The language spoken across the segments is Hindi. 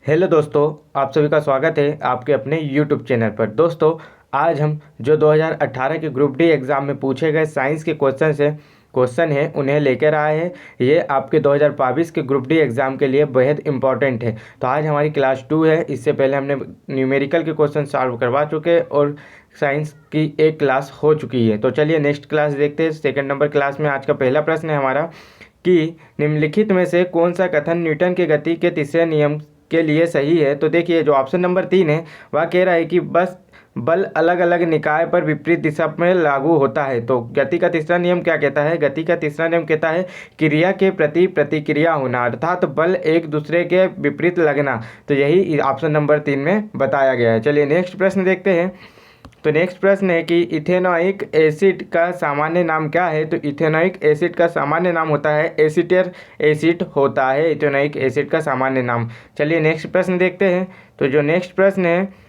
हेलो दोस्तों, आप सभी का स्वागत है आपके अपने यूट्यूब चैनल पर। दोस्तों, आज हम जो 2018 के ग्रुप डी एग्ज़ाम में पूछे गए साइंस के क्वेश्चन हैं उन्हें लेकर आए हैं। ये आपके 2022 के ग्रुप डी एग्ज़ाम के लिए बेहद इंपॉर्टेंट है। तो आज हमारी क्लास 2 है। इससे पहले हमने न्यूमेरिकल के क्वेश्चन सॉल्व करवा चुके हैं और साइंस की एक क्लास हो चुकी है। तो चलिए नेक्स्ट क्लास देखते हैं। सेकंड नंबर क्लास में आज का पहला प्रश्न है हमारा कि निम्नलिखित में से कौन सा कथन न्यूटन के गति के तीसरे नियम के लिए सही है। तो देखिए, जो ऑप्शन नंबर 3 है वह कह रहा है कि बस बल अलग अलग निकाय पर विपरीत दिशा में लागू होता है। तो गति का तीसरा नियम क्या कहता है? गति का तीसरा नियम कहता है क्रिया के प्रति प्रतिक्रिया होना, अर्थात बल एक दूसरे के विपरीत लगना। तो यही ऑप्शन नंबर 3 में बताया गया है। चलिए नेक्स्ट प्रश्न देखते हैं। तो नेक्स्ट प्रश्न है कि इथेनोइक एसिड का सामान्य नाम क्या है? तो इथेनोइक एसिड का सामान्य नाम होता है एसीटर एसिड होता है इथेनोइक एसिड का सामान्य नाम। चलिए नेक्स्ट प्रश्न देखते हैं। तो जो नेक्स्ट प्रश्न है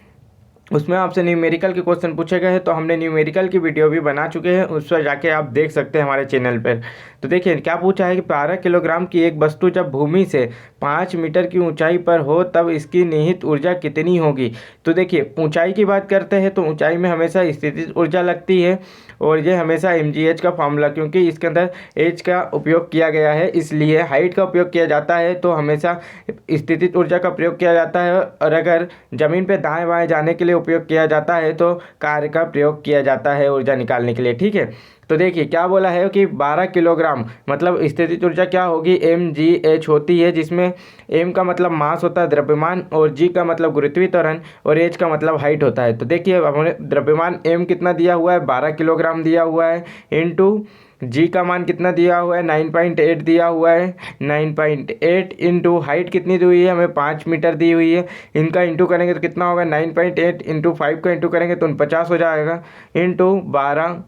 उसमें आपसे न्यूमेरिकल के क्वेश्चन पूछे गए हैं। तो हमने न्यूमेरिकल की वीडियो भी बना चुके हैं, उस पर जाके आप देख सकते हैं हमारे चैनल पर। तो देखिए क्या पूछा है कि 12 किलोग्राम की एक वस्तु जब भूमि से 5 मीटर की ऊंचाई पर हो तब इसकी निहित ऊर्जा कितनी होगी। तो देखिए, ऊंचाई की बात करते हैं तो ऊंचाई में हमेशा स्थितिज ऊर्जा लगती है और ये हमेशा mgh का फॉर्मूला, क्योंकि इसके अंदर h का उपयोग किया गया है इसलिए हाइट का उपयोग किया जाता है। तो हमेशा स्थितिज ऊर्जा का प्रयोग किया जाता है और अगर ज़मीन पे दाएं बाएं जाने के लिए उपयोग किया जाता है तो कार्य का प्रयोग किया जाता है ऊर्जा निकालने के लिए। ठीक है, तो देखिए क्या बोला है कि 12 किलोग्राम मतलब स्थितिज ऊर्जा क्या होगी, mgh होती है, जिसमें m का मतलब मास होता है द्रव्यमान और g का मतलब गुरुत्वीय त्वरण और h का मतलब हाइट होता है। तो देखिए हमने द्रव्यमान m कितना दिया हुआ है, 12 किलोग्राम दिया हुआ है, इंटू जी का मान कितना दिया हुआ है, 9.8 दिया हुआ है, 9.8 इंटू हाइट कितनी दी हुई है, हमें 5 मीटर दी हुई है। इनका इंटू करेंगे तो कितना होगा, 9.8 इंटू 5 का इंटू करेंगे तो 50 हो जाएगा, इंटू 12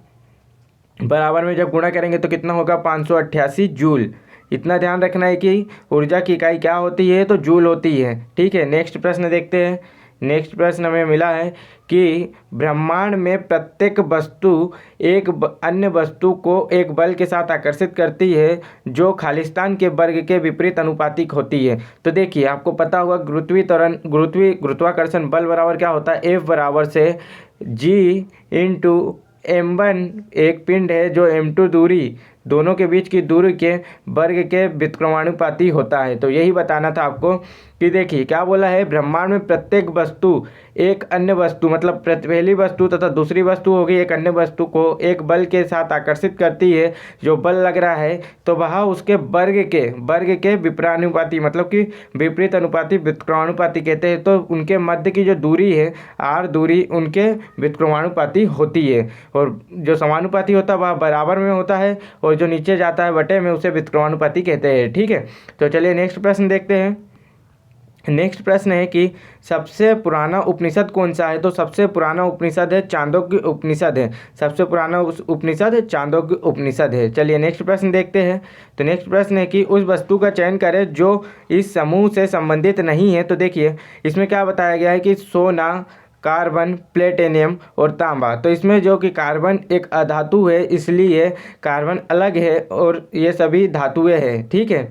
बराबर में जब गुणा करेंगे तो कितना होगा, 588 जूल। इतना ध्यान रखना है कि ऊर्जा की इकाई क्या होती है, तो जूल होती है। ठीक है, नेक्स्ट प्रश्न देखते हैं। नेक्स्ट प्रश्न हमें मिला है कि ब्रह्मांड में प्रत्येक वस्तु एक अन्य वस्तु को एक बल के साथ आकर्षित करती है जो खालिस्तान के वर्ग के विपरीत अनुपातिक होती है। तो देखिए आपको पता होगा गुरुत्वाकर्षण बल बराबर क्या होता है, F बराबर से G इंटू m1 एक पिंड है जो m2 दूरी दोनों के बीच की दूरी के वर्ग के व्युत्क्रमानुपाती होता है। तो यही बताना था आपको कि देखिए क्या बोला है, ब्रह्मांड में प्रत्येक वस्तु एक अन्य वस्तु मतलब पहली वस्तु तथा दूसरी वस्तु होगी एक अन्य वस्तु को एक बल के साथ आकर्षित करती है। जो बल लग रहा है तो वह उसके वर्ग के विपरीतानुपाती मतलब कि विपरीत अनुपाती व्युत्क्रमानुपाती कहते हैं। तो उनके मध्य की जो दूरी है r दूरी उनके व्युत्क्रमानुपाती होती है और जो समानुपाती होता है वह बराबर में होता है और जो नीचे जाता है बटे में उसे व्युत्क्रमानुपाती कहते हैं। ठीक है, तो चलिए नेक्स्ट प्रश्न देखते हैं। नेक्स्ट प्रश्न है कि सबसे पुराना उपनिषद कौन सा है। तो सबसे पुराना उपनिषद है चांदोग्य उपनिषद है। सबसे पुराना उपनिषद है चांदोग्य उपनिषद है। चलिए नेक्स्ट प्रश्न देखते हैं। तो नेक्स्ट प्रश्न है कि उस वस्तु का चयन करें जो इस समूह से संबंधित नहीं है। तो देखिए इसमें क्या बताया गया है कि सोना, कार्बन, प्लेटिनियम और तांबा। तो इसमें जो कि कार्बन एक अधातु है इसलिए कार्बन अलग है और ये सभी धातुएं हैं। ठीक है,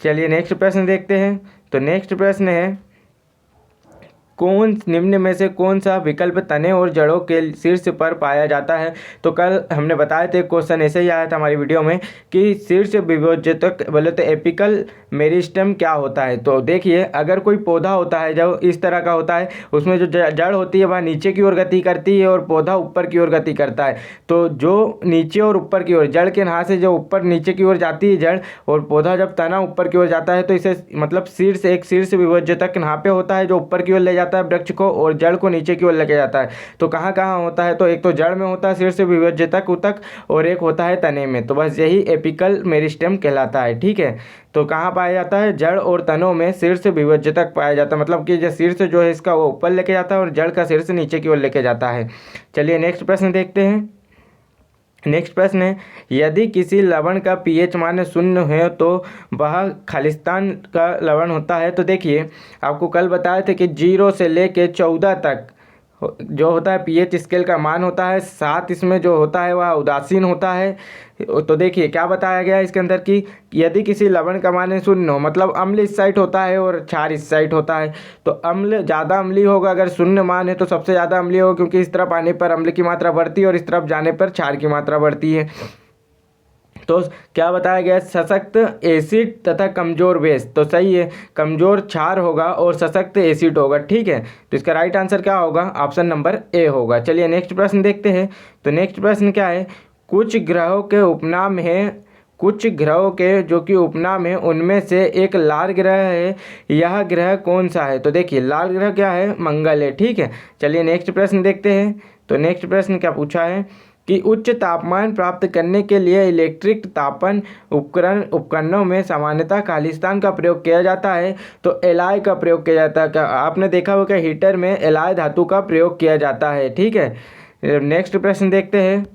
चलिए नेक्स्ट प्रश्न देखते हैं। तो नेक्स्ट प्रश्न है कौन निम्न में से कौन सा विकल्प तने और जड़ों के शीर्ष पर पाया जाता है। तो कल हमने बताया था क्वेश्चन ऐसे ही आया था हमारी वीडियो में कि शीर्ष विभोजक बोले तो एपिकल मेरिस्टेम क्या होता है। तो देखिए अगर कोई पौधा होता है जो इस तरह का होता है उसमें जो जड़ होती है वह नीचे की ओर गति करती है और पौधा ऊपर की ओर गति करता है। तो जो नीचे और ऊपर की ओर जड़ के नहा से जो ऊपर नीचे की ओर जाती है जड़ और पौधा जब तना ऊपर की ओर जाता है तो इसे मतलब शीर्ष विभोजक नहा पे होता है जो ऊपर की ओर ले जाता है वृक्ष को और जड़ को नीचे की ओर लेके जाता है। तो कहाँ कहाँ होता है, तो एक तो जड़ में होता है शीर्ष विभोजक ऊतक और एक होता है तने में। तो बस यही एपिकल मेरिस्टेम कहलाता है। ठीक है, तो कहाँ पाया जाता है, जड़ और तनों में शीर्ष विभोजक पाया जाता है। मतलब कि जो शीर्ष जो है इसका वो ऊपर लेके जाता है और जड़ का शीर्ष नीचे की ओर लेके जाता है। चलिए नेक्स्ट प्रश्न देखते हैं। नेक्स्ट प्रश्न है यदि किसी लवण का pH मान 0 है तो वह खालिस्तान का लवण होता है। तो देखिए आपको कल बताए थे कि 0 से लेके 14 तक जो होता है पीएच स्केल का मान होता है 7, इसमें जो होता है वह उदासीन होता है। तो देखिए क्या बताया गया है इसके अंदर कि यदि किसी लवण का मान 0 हो, मतलब अम्ल इस साइड होता है और क्षार इस साइड होता है, तो अम्ल ज़्यादा अम्लीय होगा। अगर 0 मान है तो सबसे ज़्यादा अम्लीय होगा, क्योंकि इस तरफ आने पर अम्ल की मात्रा बढ़ती है और इस तरफ जाने पर क्षार की मात्रा बढ़ती है। तो क्या बताया गया, सशक्त एसिड तथा कमजोर बेस। तो सही है, कमजोर क्षार होगा और सशक्त एसिड होगा। ठीक है, तो इसका राइट आंसर क्या होगा, ऑप्शन नंबर ए होगा। चलिए नेक्स्ट प्रश्न देखते हैं। तो नेक्स्ट प्रश्न क्या है, कुछ ग्रहों के उपनाम हैं, कुछ ग्रहों के जो कि उपनाम है उनमें से एक लाल ग्रह है, यह ग्रह कौन सा है। तो देखिए लाल ग्रह क्या है, मंगल है। ठीक है, चलिए नेक्स्ट प्रश्न देखते हैं। तो नेक्स्ट प्रश्न क्या पूछा है कि उच्च तापमान प्राप्त करने के लिए इलेक्ट्रिक तापन उपकरणों में सामान्यतः खालिस्तान का प्रयोग किया जाता है, तो एलॉय का प्रयोग किया जाता है। आपने देखा होगा हीटर में एलॉय धातु का प्रयोग किया जाता है। ठीक है, नेक्स्ट प्रश्न देखते हैं।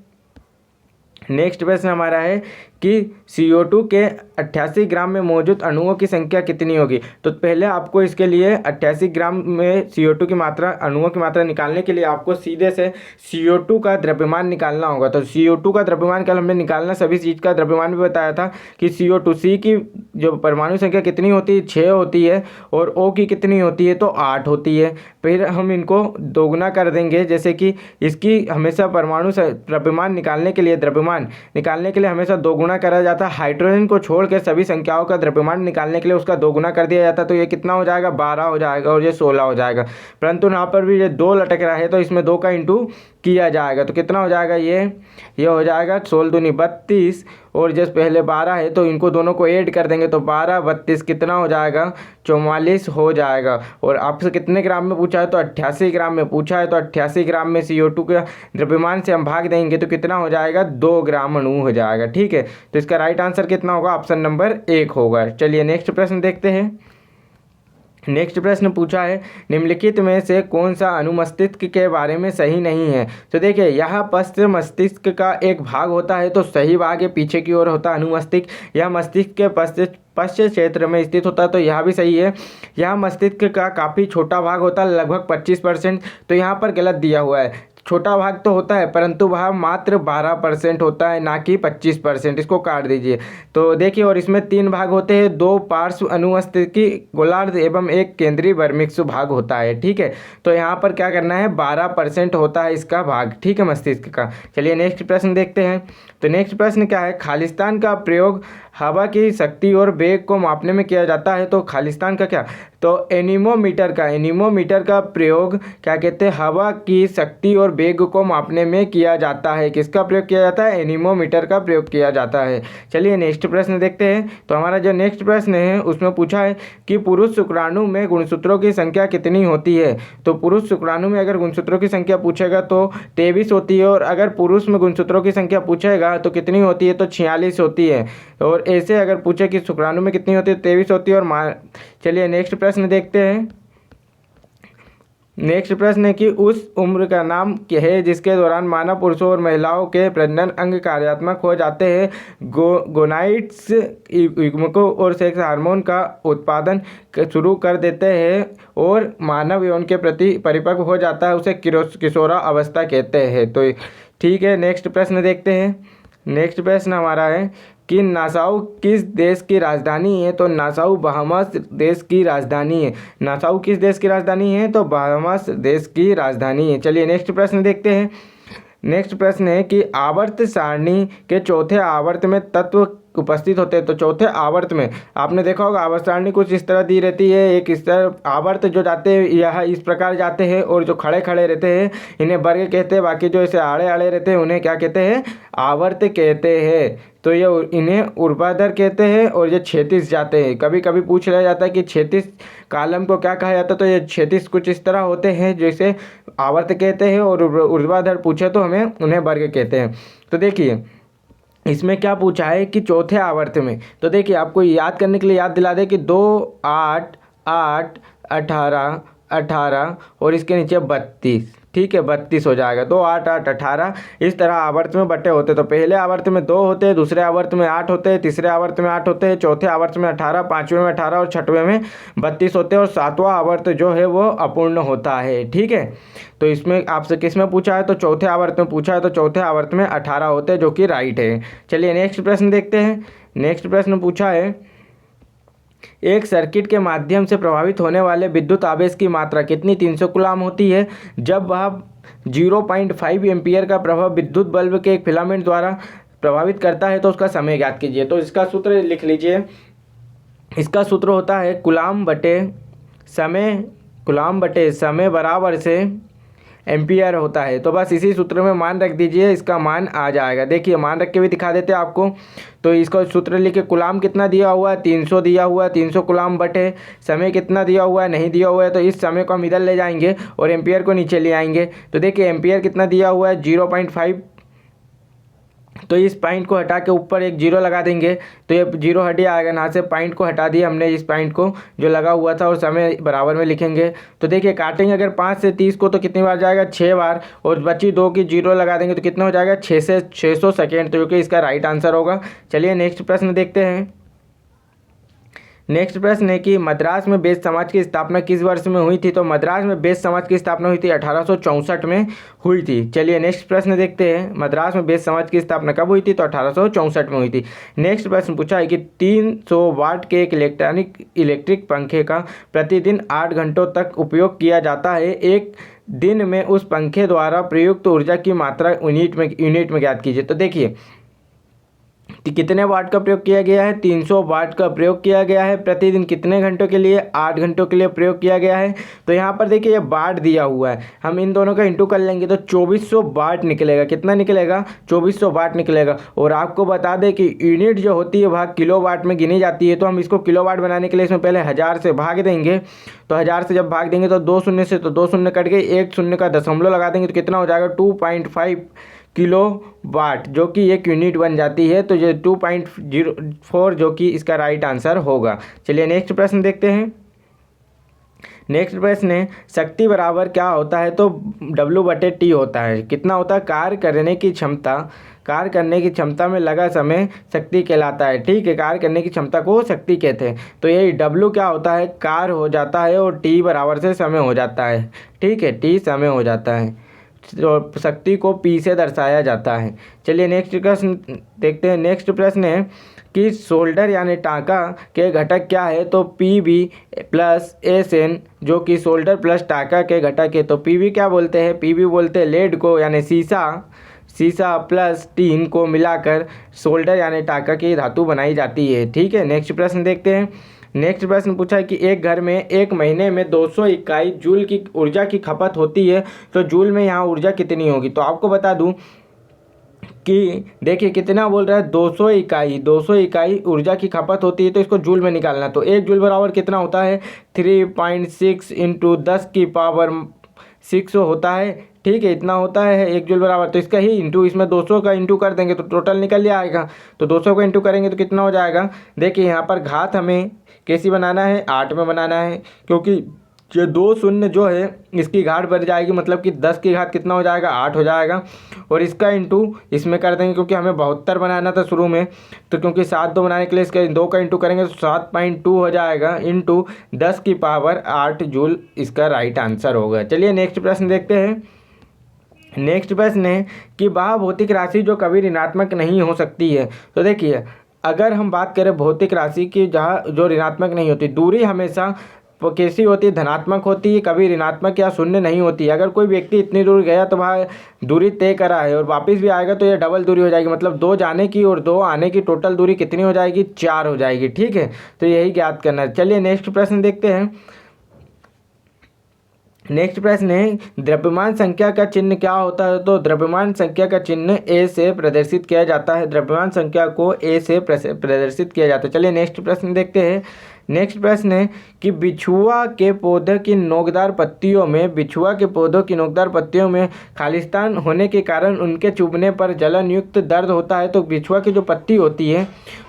नेक्स्ट प्रश्न हमारा है कि CO2 के 88 ग्राम में मौजूद अणुओं की संख्या कितनी होगी। तो पहले आपको इसके लिए 88 ग्राम में CO2 की मात्रा, अणुओं की मात्रा निकालने के लिए आपको सीधे से CO2 का द्रव्यमान निकालना होगा। तो CO2 का द्रव्यमान कल हमने निकालना सभी चीज़ का द्रव्यमान भी बताया था कि CO2 C की जो परमाणु संख्या कितनी होती है, 6 होती है, और O की कितनी होती है, तो 8 होती है। फिर हम इनको दोगुना कर देंगे, जैसे कि इसकी हमेशा परमाणु द्रव्यमान निकालने के लिए, द्रव्यमान निकालने के लिए हमेशा दोगुना करा जाता है। हाइड्रोजन को छोड़ के सभी संख्याओं का द्रव्यमान निकालने के लिए उसका दोगुना कर दिया जाता है। तो ये कितना हो जाएगा, 12 हो जाएगा और ये 16 हो जाएगा। परंतु यहाँ पर भी ये 2 लटक रहा है, तो इसमें 2 का इंटू किया जाएगा। तो कितना हो जाएगा, ये हो जाएगा 16 दूनी 32, और जैसे पहले 12 है तो इनको दोनों को ऐड कर देंगे, तो 12 32 कितना हो जाएगा, 44 हो जाएगा। और आपसे कितने ग्राम में पूछा है, तो 88 ग्राम में पूछा है। तो 88 ग्राम में CO2 के द्रव्यमान से हम भाग देंगे तो कितना हो जाएगा, 2 ग्राम अणु हो जाएगा। ठीक है, तो इसका राइट आंसर कितना होगा, ऑप्शन नंबर 1 होगा। चलिए नेक्स्ट प्रश्न देखते हैं। नेक्स्ट प्रश्न पूछा है, निम्नलिखित में से कौन सा अणु मस्तिष्क के बारे में सही नहीं है। तो देखिए यहाँ पश्च मस्तिष्क का एक भाग होता है, तो सही भाग है पीछे की ओर होता है अनुमस्तिष्क। यह मस्तिष्क के पश्च क्षेत्र में स्थित होता है, तो यह भी सही है। यहाँ मस्तिष्क का काफ़ी छोटा भाग होता है, लगभग 25%। तो यहाँ पर गलत दिया हुआ है, छोटा भाग तो होता है परंतु वह मात्र 12% होता है, ना कि 25%। इसको काट दीजिए। तो देखिए, और इसमें 3 भाग होते हैं, 2 पार्श्व अनुमस्तिष्की गोलार्ध एवं एक केंद्रीय बर्मिक्स भाग होता है। ठीक है, तो यहाँ पर क्या करना है, 12% होता है इसका भाग। ठीक है, मस्तिष्क का। चलिए नेक्स्ट प्रश्न देखते हैं। तो नेक्स्ट प्रश्न क्या है, खालिस्तान का प्रयोग हवा की शक्ति और वेग को मापने में किया जाता है। तो खालिस्तान का क्या, तो एनीमोमीटर का प्रयोग क्या कहते हैं, हवा की शक्ति और वेग को मापने में किया जाता है। किसका प्रयोग किया जाता है, एनीमोमीटर का प्रयोग किया जाता है। चलिए नेक्स्ट प्रश्न देखते हैं। तो हमारा जो नेक्स्ट प्रश्न है उसमें पूछा है कि पुरुष शुक्राणु में गुणसूत्रों की संख्या कितनी होती है। तो पुरुष शुक्राणु में अगर गुणसूत्रों की संख्या पूछेगा तो 23 होती है, और अगर पुरुष में गुणसूत्रों की संख्या पूछेगा तो कितनी होती है, तो 46 होती है। और ऐसे अगर पूछे कि शुक्राणु में कितनी होती है, 23 होती है। और चलिए नेक्स्ट प्रश्न देखते हैं। नेक्स्ट प्रश्न है कि उस उम्र का नाम क्या है जिसके दौरान मानव पुरुषों और महिलाओं के प्रजनन अंग कार्यात्मक हो जाते हैं। गोनाइड्स युग्मकों और सेक्स हार्मोन का उत्पादन शुरू कर देते हैं और मानव यौन के प्रति परिपक्व हो जाता है, उसे किशोरा अवस्था कहते हैं। तो ठीक है, नेक्स्ट प्रश्न देखते हैं। नेक्स्ट प्रश्न हमारा है कि नासाउ किस देश की राजधानी है। तो नासाउ बहामास देश की राजधानी है। नासाउ किस देश की राजधानी है, तो बहामास देश की राजधानी है। चलिए नेक्स्ट प्रश्न देखते हैं। नेक्स्ट प्रश्न है कि आवर्त सारणी के चौथे आवर्त में तत्व उपस्थित होते हैं। तो चौथे आवर्त में आपने देखा होगा आवर्त सारणी कुछ इस तरह दी रहती है, एक इस तरह आवर्त जो जाते हैं यह इस प्रकार जाते हैं, और जो खड़े खड़े रहते हैं इन्हें वर्ग कहते हैं, बाकी जो ऐसे आड़े आड़े रहते हैं उन्हें क्या कहते हैं, आवर्त कहते हैं। तो ये इन्हें ऊर्ध्वाधर कहते हैं, और ये क्षैतिज जाते हैं। कभी कभी पूछ लिया जाता है कि क्षैतिज कालम को क्या कहा जाता है, तो ये क्षैतिज कुछ इस तरह होते हैं जैसे आवर्त कहते हैं, और ऊर्ध्वाधर पूछे तो हमें उन्हें वर्ग कहते हैं। तो देखिए इसमें क्या पूछा है कि चौथे आवर्त में, तो देखिए आपको याद करने के लिए याद दिला दे कि 2 8 8 18 18 और इसके नीचे 32। ठीक है, 32 हो जाएगा। 2 8 8 18 इस तरह आवर्त में बटे होते। तो पहले आवर्त में 2 होते हैं, दूसरे आवर्त में 8 होते हैं, तीसरे आवर्त में 8 होते हैं, चौथे आवर्त में 18, पाँचवें में 18 और छठवें में 32 होते हैं और सातवां आवर्त जो है वो अपूर्ण होता है। ठीक है, तो इसमें आपसे किस में पूछा है, तो चौथे आवर्त में पूछा है, तो चौथे आवर्त में 18 होते हैं, जो कि राइट है। चलिए नेक्स्ट प्रश्न देखते हैं। नेक्स्ट प्रश्न पूछा है, एक सर्किट के माध्यम से प्रभावित होने वाले विद्युत आवेश की मात्रा कितनी 300 कूलाम होती है जब वह 0.5 एम्पीयर का प्रभाव विद्युत बल्ब के एक फिलामेंट द्वारा प्रभावित करता है, तो उसका समय ज्ञात कीजिए। तो इसका सूत्र लिख लीजिए। इसका सूत्र होता है कूलाम बटे समय बराबर से एम्पियर होता है। तो बस इसी सूत्र में मान रख दीजिए, इसका मान आ जाएगा। देखिए मान रख के भी दिखा देते हैं आपको। तो इसको सूत्र लिखे, कूलाम कितना दिया हुआ है, 300 दिया हुआ है, 300 कूलाम बटे समय कितना दिया हुआ है, नहीं दिया हुआ है। तो इस समय को हम इधर ले जाएंगे और एम्पियर को नीचे ले आएंगे। तो देखिए एम्पियर कितना दिया हुआ है, 0.5। तो इस पॉइंट को हटा के ऊपर एक जीरो लगा देंगे, तो ये जीरो हट आएगा। यहाँ से पॉइंट को हटा दिया हमने, इस पॉइंट को जो लगा हुआ था, और समय बराबर में लिखेंगे। तो देखिए काटेंगे अगर 5 से 30 को, तो कितनी बार जाएगा, 6 बार। और बची 2 की जीरो लगा देंगे तो कितना हो जाएगा, 6 से 600 सेकेंड। तो क्योंकि इसका राइट आंसर होगा। चलिए नेक्स्ट प्रश्न देखते हैं। नेक्स्ट प्रश्न है कि मद्रास में बेस समाज की स्थापना किस वर्ष में हुई थी। तो मद्रास में बेस समाज की स्थापना हुई थी 1864 में हुई थी। चलिए नेक्स्ट प्रश्न देखते हैं। मद्रास में बेस समाज की स्थापना कब हुई थी, तो 1864 में हुई थी। नेक्स्ट प्रश्न पूछा है कि 300 वाट के एक इलेक्ट्रिक पंखे का प्रतिदिन 8 घंटों तक उपयोग किया जाता है। एक दिन में उस पंखे द्वारा प्रयुक्त ऊर्जा की मात्रा यूनिट में ज्ञात कीजिए। तो देखिए कितने वाट का प्रयोग किया गया है, 300 वाट का प्रयोग किया गया है। प्रतिदिन कितने घंटों के लिए, 8 घंटों के लिए प्रयोग किया गया है। तो यहाँ पर देखिए ये वाट दिया हुआ है, हम इन दोनों का इंटू कर लेंगे तो 2400 वाट निकलेगा। कितना निकलेगा, 2400 वाट निकलेगा। और आपको बता दें कि यूनिट जो होती है वह किलो वाट में गिनी जाती है। तो हम इसको किलो वाट बनाने के लिए इसमें पहले 1000 से भाग देंगे। तो 1000 से जब भाग देंगे तो 2 शून्य से, तो 2 शून्य कट गए, 1 शून्य का दशमलव लगा देंगे तो कितना हो जाएगा, 2.5 किलो वाट, जो कि एक यूनिट बन जाती है। तो ये 2.04 जो कि इसका राइट आंसर होगा। चलिए नेक्स्ट प्रश्न देखते हैं। नेक्स्ट प्रश्न है, शक्ति बराबर क्या होता है। तो W/T होता है। कितना होता है, कार्य करने की क्षमता में लगा समय शक्ति कहलाता है। ठीक है, कार्य करने की क्षमता को शक्ति कहते हैं। तो यही W क्या होता है, कार्य हो जाता है, और T बराबर से समय हो जाता है। ठीक है, T समय हो जाता है, तो शक्ति को P से दर्शाया जाता है। चलिए नेक्स्ट प्रश्न देखते हैं। नेक्स्ट प्रश्न है कि शोल्डर यानी टाँका के घटक क्या है। तो PB प्लस SN, जो कि शोल्डर प्लस टाँका के घटक है। तो PB क्या बोलते हैं, PB बोलते हैं लेड को, यानी सीसा प्लस टीन को मिलाकर शोल्डर यानी टाँका की धातु बनाई जाती है। ठीक है, नेक्स्ट प्रश्न देखते हैं। नेक्स्ट प्रश्न पूछा है कि एक घर में एक महीने में 200 इकाई जूल की ऊर्जा की खपत होती है। तो जूल में यहाँ ऊर्जा कितनी होगी। तो आपको बता दूं कि देखिए कितना बोल रहा है, 200 इकाई ऊर्जा की खपत होती है। तो इसको जूल में निकालना, तो 1 जूल बराबर कितना होता है, 3.6 इंटू 10⁻6 होता है। ठीक है, इतना होता है 1 जूल बराबर। तो इसका ही इंटू, इसमें 200 का इंटू कर देंगे तो टोटल निकल आएगा। तो 200 का इंटू करेंगे तो कितना हो जाएगा। देखिए यहाँ पर घात हमें कैसी बनाना है, 8 में बनाना है, क्योंकि ये 2 शून्य जो है इसकी घात बढ़ जाएगी, मतलब कि 10 की घात कितना हो जाएगा, 8 हो जाएगा। और इसका इंटू इसमें कर देंगे, क्योंकि हमें 72 बनाना था शुरू में। तो क्योंकि 7 2 बनाने के लिए इसका 2 का इंटू करेंगे तो 7.2 हो जाएगा, इंटू 10⁸ जूल इसका राइट आंसर होगा। चलिए नेक्स्ट प्रश्न देखते हैं। नेक्स्ट प्रश्न है कि वह भौतिक राशि जो कभी ऋणात्मक नहीं हो सकती है। तो देखिए अगर हम बात करें भौतिक राशि की जहाँ जो ऋणात्मक नहीं होती, दूरी हमेशा कैसी होती है, धनात्मक होती है, कभी ऋणात्मक या शून्य नहीं होती। अगर कोई व्यक्ति इतनी दूर गया तो वह दूरी तय करा है और वापस भी आएगा तो यह डबल दूरी हो जाएगी, मतलब 2 जाने की और 2 आने की टोटल दूरी कितनी हो जाएगी, 4 हो जाएगी। ठीक है, तो यही ज्ञात करना है। चलिए नेक्स्ट प्रश्न देखते हैं। नेक्स्ट प्रश्न है द्रव्यमान संख्या का चिन्ह क्या होता है। तो द्रव्यमान संख्या का चिन्ह A से प्रदर्शित किया जाता है। द्रव्यमान संख्या को A से प्रदर्शित किया जाता है। चलिए नेक्स्ट प्रश्न देखते हैं। नेक्स्ट प्रश्न है कि बिछुआ के पौधे की नोकदार पत्तियों में, बिछुआ के पौधों की नोकदार पत्तियों में खालिस्तान होने के कारण उनके चुभने पर जलन युक्त दर्द होता है। तो बिछुआ की जो पत्ती होती है,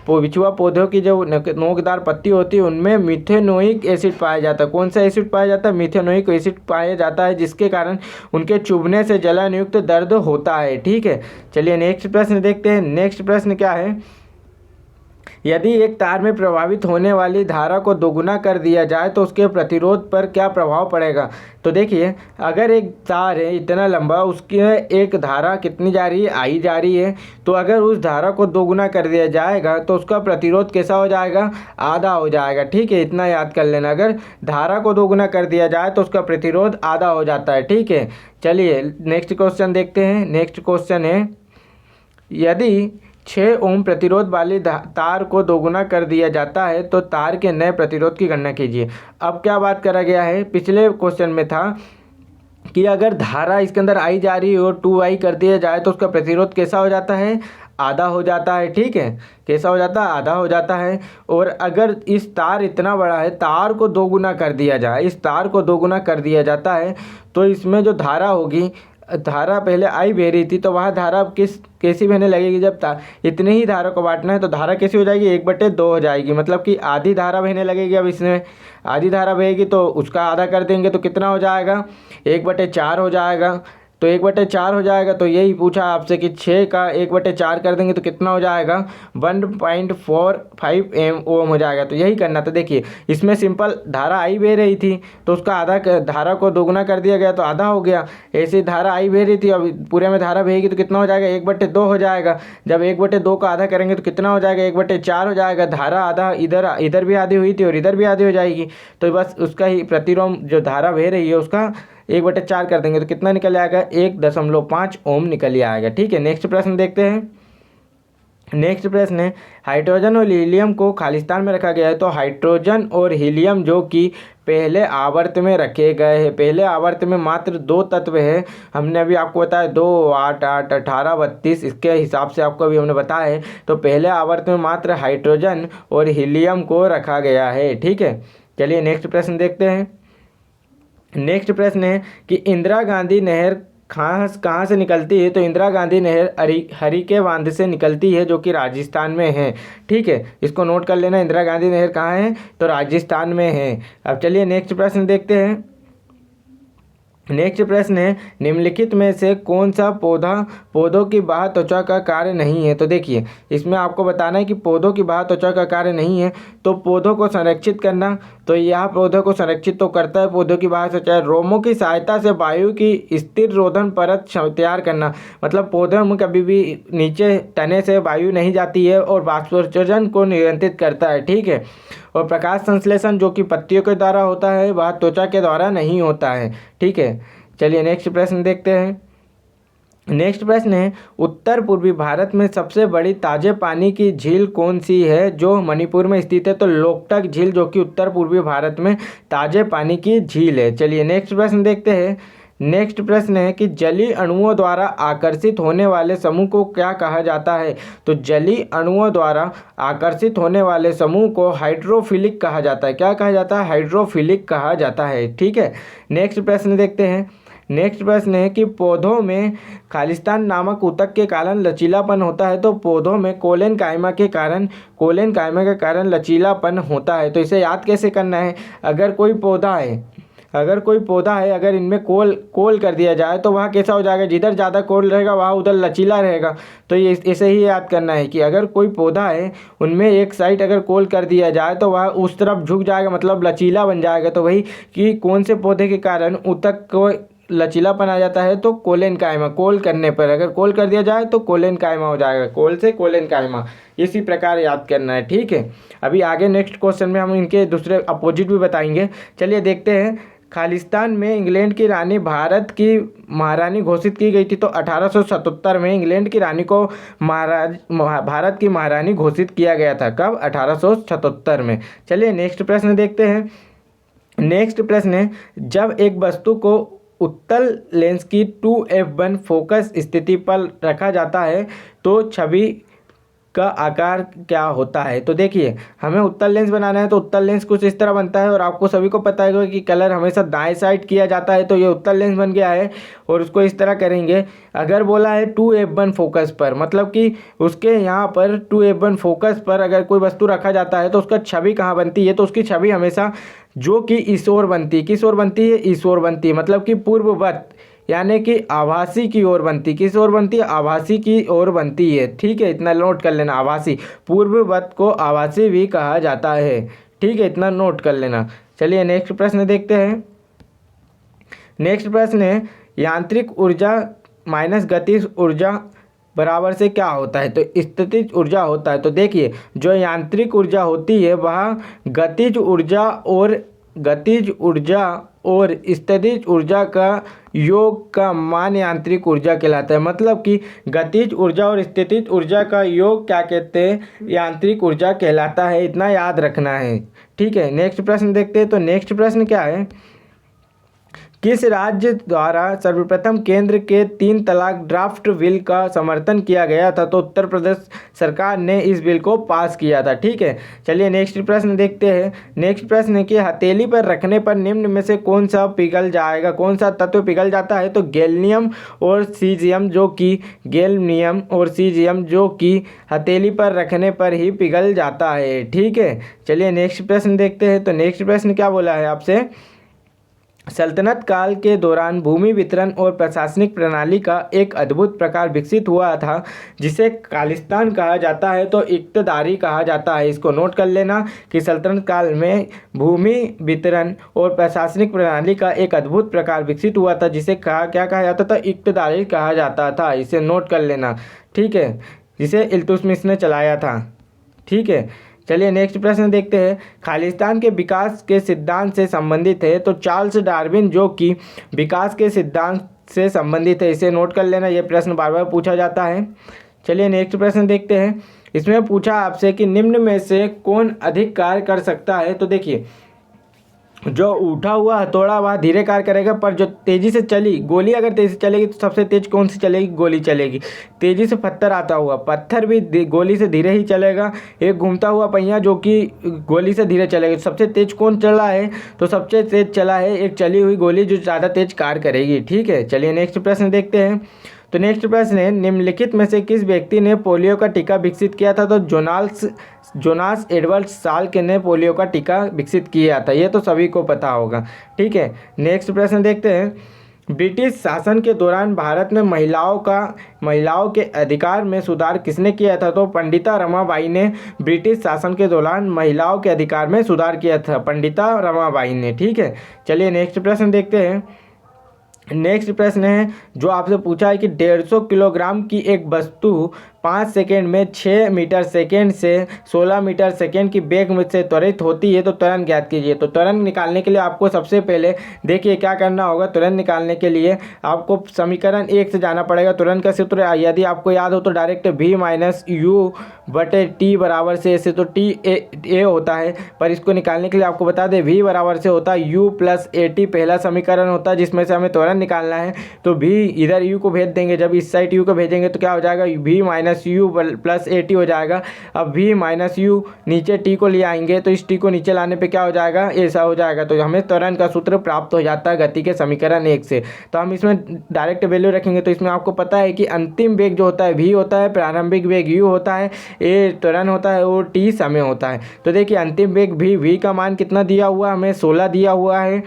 बिछुआ पौधों की जो नोकदार पत्ती होती है उनमें मिथेनोइक एसिड पाया जाता है। कौन सा एसिड पाया जाता है? मिथेनोइक एसिड पाया जाता है, जिसके कारण उनके चुभने से जलन युक्त दर्द होता है। ठीक है, चलिए नेक्स्ट प्रश्न देखते हैं। नेक्स्ट प्रश्न क्या है? यदि एक तार में प्रवाहित होने वाली धारा को दोगुना कर दिया जाए तो उसके प्रतिरोध पर क्या प्रभाव पड़ेगा? तो देखिए, अगर एक तार है इतना लंबा, उसकी एक धारा कितनी जा रही है? आई जा रही है। तो अगर उस धारा को दोगुना कर दिया जाएगा तो उसका प्रतिरोध कैसा हो जाएगा? आधा हो जाएगा। ठीक है, इतना याद कर लेना, अगर धारा को दोगुना कर दिया जाए तो उसका प्रतिरोध आधा हो जाता है। ठीक है, चलिए नेक्स्ट क्वेश्चन देखते हैं। नेक्स्ट क्वेश्चन है, यदि 6 ओम प्रतिरोध वाली तार को दोगुना कर दिया जाता है तो तार के नए प्रतिरोध की गणना कीजिए। अब क्या बात करा गया है? पिछले क्वेश्चन में था कि अगर धारा इसके अंदर आई जा रही हो, 2i कर दिया जाए तो उसका प्रतिरोध कैसा हो जाता है? आधा हो जाता है। ठीक है, कैसा हो जाता है? आधा हो जाता है। और अगर इस तार इतना बड़ा है, तार को दोगुना कर दिया जाए, इस तार को दोगुना कर दिया जाता है तो इसमें जो धारा होगी, धारा पहले आई बह रही थी तो वह धारा कैसी बहने लगेगी? जब इतने ही धारा को बांटना है तो धारा कैसी हो जाएगी? 1/2 हो जाएगी, मतलब कि आधी धारा बहने लगेगी। अब इसमें आधी धारा बहेगी तो उसका आधा कर देंगे तो कितना हो जाएगा? 1/4 हो जाएगा। तो 1/4 हो जाएगा। तो यही पूछा आपसे कि 6 का 1/4 कर देंगे तो कितना हो जाएगा? 1.45 ओम हो जाएगा। तो यही करना था। देखिए, इसमें सिंपल धारा आई बह रही थी तो उसका आधा, धारा को दोगुना कर दिया गया तो आधा हो गया। ऐसे धारा आई बह रही थी, अब पूरे में धारा बहेगी तो कितना हो जाएगा? 1/2 हो जाएगा। जब 1/2 का आधा करेंगे तो कितना हो जाएगा? 1/4 हो जाएगा। धारा आधा इधर भी आधी हुई थी और इधर भी आधी हो जाएगी। तो बस उसका ही प्रतिलोम जो धारा बह रही है उसका 1/4 कर देंगे तो कितना निकल आएगा? 1.5 ओम निकल आएगा। ठीक है, नेक्स्ट प्रश्न देखते हैं। नेक्स्ट प्रश्न है, हाइड्रोजन और हीलियम को खालिस्तान में रखा गया है। तो हाइड्रोजन और हीलियम जो कि पहले आवर्त में रखे गए हैं, पहले आवर्त में मात्र 2 तत्व है। हमने अभी आपको बताया 2, 8, 8, 18, 32, इसके हिसाब से आपको अभी हमने बताया है। तो पहले आवर्त में मात्र हाइड्रोजन और हीलियम को रखा गया है। ठीक है, चलिए नेक्स्ट प्रश्न देखते हैं। नेक्स्ट प्रश्न है कि इंदिरा गांधी नहर कहाँ से निकलती है? तो इंदिरा गांधी नहर हरिके बांध से निकलती है, जो कि राजस्थान में है। ठीक है, इसको नोट कर लेना, इंदिरा गांधी नहर कहाँ है? तो राजस्थान में है। अब चलिए नेक्स्ट प्रश्न देखते हैं। नेक्स्ट प्रश्न है, निम्नलिखित में से कौन सा पौधों की बाह्य त्वचा का कार्य नहीं है? तो देखिए, इसमें आपको बताना है कि पौधों की बाह्य त्वचा का कार्य नहीं है। तो पौधों को संरक्षित करना, तो यह पौधों को संरक्षित तो करता है। पौधों की बाह्य त्वचा रोमों की सहायता से वायु की स्थिर रोधन परत तैयार करना, मतलब पौधों में कभी भी नीचे तने से वायु नहीं जाती है और वाष्पोत्सर्जन को नियंत्रित करता है। ठीक है, और प्रकाश संश्लेषण जो कि पत्तियों के द्वारा होता है वह त्वचा के द्वारा नहीं होता है। ठीक है, चलिए नेक्स्ट प्रश्न देखते हैं। नेक्स्ट प्रश्न है, उत्तर पूर्वी भारत में सबसे बड़ी ताजे पानी की झील कौन सी है जो मणिपुर में स्थित है? तो लोकटक झील जो कि उत्तर पूर्वी भारत में ताजे पानी की झील है। चलिए नेक्स्ट प्रश्न देखते हैं। नेक्स्ट प्रश्न है कि जलीय अणुओं द्वारा आकर्षित होने वाले समूह को क्या कहा जाता है? तो जलीय अणुओं द्वारा आकर्षित होने वाले समूह को हाइड्रोफिलिक कहा जाता है। क्या कहा जाता है? हाइड्रोफिलिक कहा जाता है। ठीक है, नेक्स्ट प्रश्न देखते हैं। नेक्स्ट प्रश्न है कि पौधों में खालिस्तान नामक ऊतक के कारण लचीलापन होता है। तो पौधों में कोलेन कायमा के कारण लचीलापन होता है। तो इसे याद कैसे करना है? अगर कोई पौधा है, अगर इनमें कोल कर दिया जाए तो वह कैसा हो जाएगा? जिधर ज़्यादा कोल रहेगा वह उधर लचीला रहेगा। तो ये ऐसे ही याद करना है कि अगर कोई पौधा है उनमें एक साइड अगर कोल कर दिया जाए तो वह उस तरफ झुक जाएगा, मतलब लचीला बन जाएगा। तो वही कि कौन से पौधे के कारण ऊतक को लचीलापन आ जाता है? तो कोलेन कायमा, कोल करने पर अगर कोल कर दिया जाए तो कोलेन कायमा हो जाएगा। कोल से कोलेन कायमा, इसी प्रकार याद करना है। ठीक है, अभी आगे नेक्स्ट क्वेश्चन में हम इनके दूसरे अपोजिट भी बताएंगे। चलिए देखते हैं। खालिस्तान में इंग्लैंड की रानी भारत की महारानी घोषित की गई थी। तो 1877 में इंग्लैंड की रानी को भारत की महारानी घोषित किया गया था। कब? 1877 में। चलिए नेक्स्ट प्रश्न देखते हैं। नेक्स्ट प्रश्न है, जब एक वस्तु को उत्तल लेंस की 2f1 फोकस स्थिति पर रखा जाता है तो छवि का आकार क्या होता है। तो देखिए हमें उत्तल लेंस बनाना है तो उत्तल लेंस कुछ इस तरह बनता है और आपको सभी को पता है कि कलर हमेशा दाएं साइड किया जाता है, तो ये उत्तल लेंस बन गया है और उसको इस तरह करेंगे। अगर बोला है 2f1 फोकस पर, मतलब कि उसके यहाँ पर 2f1 फोकस पर अगर कोई वस्तु रखा जाता है तो उसका छवि कहाँ बनती है, तो उसकी छवि हमेशा जो कि इस ओर बनती है। किस ओर बनती है? इस ओर बनती है, मतलब कि पूर्ववत, यानी कि आभासी की ओर बनती। किस ओर बनती है? आभासी की ओर बनती है। ठीक है, इतना नोट कर लेना। आभासी, पूर्ववत को आभासी भी कहा जाता है। ठीक है, इतना नोट कर लेना। चलिए नेक्स्ट प्रश्न देखते हैं। नेक्स्ट प्रश्न है यांत्रिक ऊर्जा माइनस गतिज ऊर्जा बराबर से क्या होता है? तो स्थितिज ऊर्जा होता है। तो देखिए जो यांत्रिक ऊर्जा होती है वह गतिज ऊर्जा और स्थितिज ऊर्जा का योग का मान यांत्रिक ऊर्जा कहलाता है। मतलब कि गतिज ऊर्जा और स्थितिज ऊर्जा का योग क्या कहते हैं? यांत्रिक ऊर्जा कहलाता है। इतना याद रखना है। ठीक है, नेक्स्ट प्रश्न देखते हैं। तो नेक्स्ट प्रश्न क्या है? किस राज्य द्वारा सर्वप्रथम केंद्र के 3 तलाक ड्राफ्ट बिल का समर्थन किया गया था? तो उत्तर प्रदेश सरकार ने इस बिल को पास किया था। ठीक है, चलिए नेक्स्ट प्रश्न देखते हैं। नेक्स्ट प्रश्न है कि हथेली पर रखने पर निम्न में से कौन सा पिघल जाएगा, कौन सा तत्व पिघल जाता है? तो गैलियम और सीजियम, जो कि हथेली पर रखने पर ही पिघल जाता है। ठीक है, चलिए नेक्स्ट प्रश्न देखते हैं। तो नेक्स्ट प्रश्न क्या बोला है आपसे? सल्तनत काल के दौरान भूमि वितरण और प्रशासनिक प्रणाली का एक अद्भुत प्रकार विकसित हुआ था जिसे खालिस्तान कहा जाता है, तो इक्तदारी कहा जाता है। इसको नोट कर लेना कि सल्तनत काल में भूमि वितरण और प्रशासनिक प्रणाली का एक अद्भुत प्रकार विकसित हुआ था जिसे क्या कहा जाता था? इक्तदारी कहा जाता था। इसे नोट कर लेना। ठीक है, जिसे इल्तुतमिश ने चलाया था। ठीक है, चलिए नेक्स्ट प्रश्न देखते हैं। खालिस्तान के विकास के सिद्धांत से संबंधित है, तो चार्ल्स डार्विन जो कि विकास के सिद्धांत से संबंधित है। इसे नोट कर लेना, यह प्रश्न बार बार पूछा जाता है। चलिए नेक्स्ट प्रश्न देखते हैं। इसमें पूछा आपसे कि निम्न में से कौन अधिक कार्य कर सकता है? तो देखिए जो उठा हुआ हथौड़ा वह धीरे कार्य करेगा, पर जो तेज़ी से चली गोली अगर तेज़ी से चलेगी तो सबसे तेज कौन सी चलेगी? गोली चलेगी। तेज़ी से पत्थर आता हुआ, पत्थर भी गोली से धीरे ही चलेगा। एक घूमता हुआ पहिया जो कि गोली से धीरे चलेगा। सबसे तेज कौन चला है? तो सबसे तेज चला है एक चली हुई गोली जो ज़्यादा तेज कार्य करेगी। ठीक है, चलिए नेक्स्ट प्रश्न देखते हैं। तो नेक्स्ट प्रश्न है निम्नलिखित में से किस व्यक्ति ने पोलियो का टीका विकसित किया था? तो जोनास एडवर्ड साल्क ने पोलियो का टीका विकसित किया था। ये तो सभी को पता होगा। ठीक है, नेक्स्ट प्रश्न देखते हैं। ब्रिटिश शासन के दौरान भारत में महिलाओं के अधिकार में सुधार किसने किया था? तो पंडिता रमाबाई ने ब्रिटिश शासन के दौरान महिलाओं के अधिकार में सुधार किया था, पंडिता रमाबाई ने। ठीक है, चलिए नेक्स्ट प्रश्न देखते हैं। नेक्स्ट प्रश्न है जो आपसे पूछा है कि 150 किलोग्राम की एक वस्तु 5 सेकेंड में 6 मीटर सेकेंड से 16 मीटर सेकेंड की वेग से त्वरित होती है, तो त्वरण ज्ञात कीजिए। तो त्वरण निकालने के लिए आपको सबसे पहले देखिए क्या करना होगा। त्वरण निकालने के लिए आपको समीकरण 1 से जाना पड़ेगा। त्वरण का सूत्र यदि आपको याद हो तो डायरेक्ट v माइनस यू बटे टी बराबर से ऐसे, तो टी ए होता है, पर इसको निकालने के लिए आपको बता दें v बराबर से होता है u प्लस ए टी। पहला समीकरण होता है जिसमें से हमें त्वरण निकालना है। तो v इधर u को भेज देंगे, जब इस साइड u को भेजेंगे तो क्या हो जाएगा? v minus you plus A T हो जाएगा। अब v माइनस यू नीचे t को ले आएंगे तो इस t को नीचे लाने पे क्या हो जाएगा? ऐसा हो जाएगा। तो हमें त्वरण का सूत्र प्राप्त हो जाता है गति के समीकरण 1 से। तो हम इसमें डायरेक्ट वैल्यू रखेंगे तो इसमें आपको पता है कि अंतिम वेग जो होता है v होता है, प्रारंभिक वेग u होता है, ए त्वरण होता है और t समय होता है। तो देखिए अंतिम वेग v का मान कितना दिया हुआ है? हमें 16 दिया हुआ है,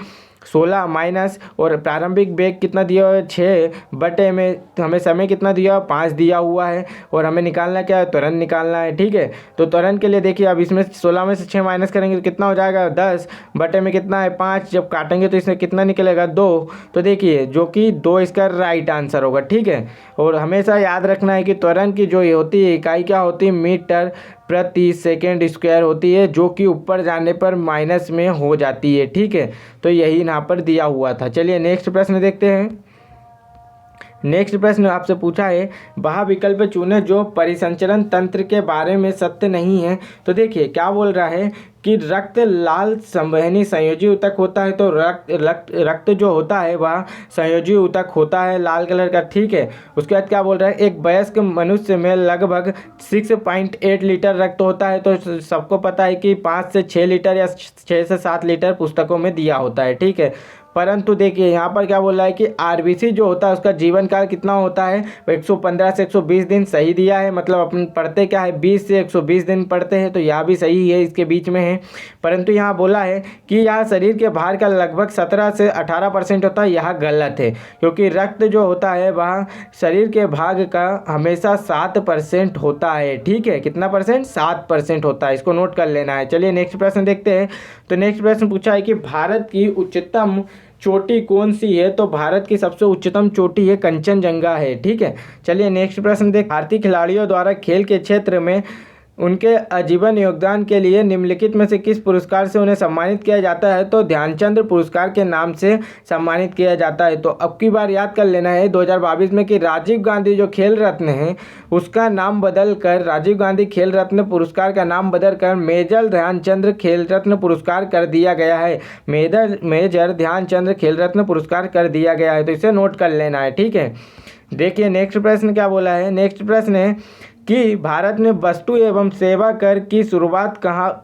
16 माइनस, और प्रारंभिक वेग कितना दिया हुआ है? 6 बटे में हमें समय कितना दिया हुआ? 5 दिया हुआ है, और हमें निकालना क्या है? त्वरण निकालना है। ठीक है, तो त्वरण के लिए देखिए अब इसमें 16 में से 6 माइनस करेंगे तो कितना हो जाएगा? 10 बटे में कितना है? 5। जब काटेंगे तो इसमें कितना निकलेगा? 2। तो देखिए जो कि 2 इसका राइट आंसर होगा। ठीक है, और हमेशा याद रखना है कि त्वरण की जो ये होती है इकाई क्या होती है? मीटर प्रति सेकेंड स्क्वायर होती है, जो कि ऊपर जाने पर माइनस में हो जाती है। ठीक है, तो यही यहाँ पर दिया हुआ था। चलिए नेक्स्ट प्रश्न देखते हैं। नेक्स्ट प्रश्न आपसे पूछा है वह विकल्प चुने जो परिसंचरण तंत्र के बारे में सत्य नहीं है। तो देखिए क्या बोल रहा है कि रक्त लाल संवहनी संयोजी ऊतक होता है, तो रक्त जो होता है वह संयोजी ऊतक होता है लाल कलर का, ठीक है। उसके बाद क्या बोल रहा है, एक वयस्क मनुष्य में लगभग 6.8 लीटर रक्त होता है, तो सबको पता है कि 5 से 6 लीटर या 6 से 7 लीटर पुस्तकों में दिया होता है, ठीक है। परंतु देखिए यहाँ पर क्या बोल रहा है कि आरबीसी जो होता है उसका जीवन काल कितना होता है, 115 से 120 दिन सही दिया है, मतलब अपन पढ़ते क्या है 20 से 120 दिन पढ़ते हैं, तो यह भी सही है, इसके बीच में है। परंतु यहाँ बोला है कि यह शरीर के भार का लगभग 17 से 18% होता है, यह गलत है, क्योंकि रक्त जो होता है वह शरीर के भाग का हमेशा 7% होता है, ठीक है। कितना परसेंट, 7% होता है, इसको नोट कर लेना है। चलिए नेक्स्ट प्रश्न देखते हैं। तो नेक्स्ट प्रश्न पूछा है कि भारत की उच्चतम चोटी कौन सी है, तो भारत की सबसे उच्चतम चोटी है कंचनजंगा है, ठीक है। चलिए नेक्स्ट प्रश्न देख, भारतीय खिलाड़ियों द्वारा खेल के क्षेत्र में उनके आजीवन योगदान के लिए निम्नलिखित में से किस पुरस्कार से उन्हें सम्मानित किया जाता है, तो ध्यानचंद पुरस्कार के नाम से सम्मानित किया जाता है। तो अब की बार याद कर लेना है 2022 में कि राजीव गांधी जो खेल रत्न है उसका नाम बदल कर राजीव गांधी खेल रत्न पुरस्कार का नाम बदल कर मेजर ध्यानचंद खेल रत्न पुरस्कार कर दिया गया है, मेजर ध्यानचंद खेल रत्न पुरस्कार कर दिया गया है, तो इसे नोट कर लेना है, ठीक है। देखिए नेक्स्ट प्रश्न क्या बोला है, नेक्स्ट प्रश्न है कि भारत में वस्तु एवं सेवा कर की शुरुआत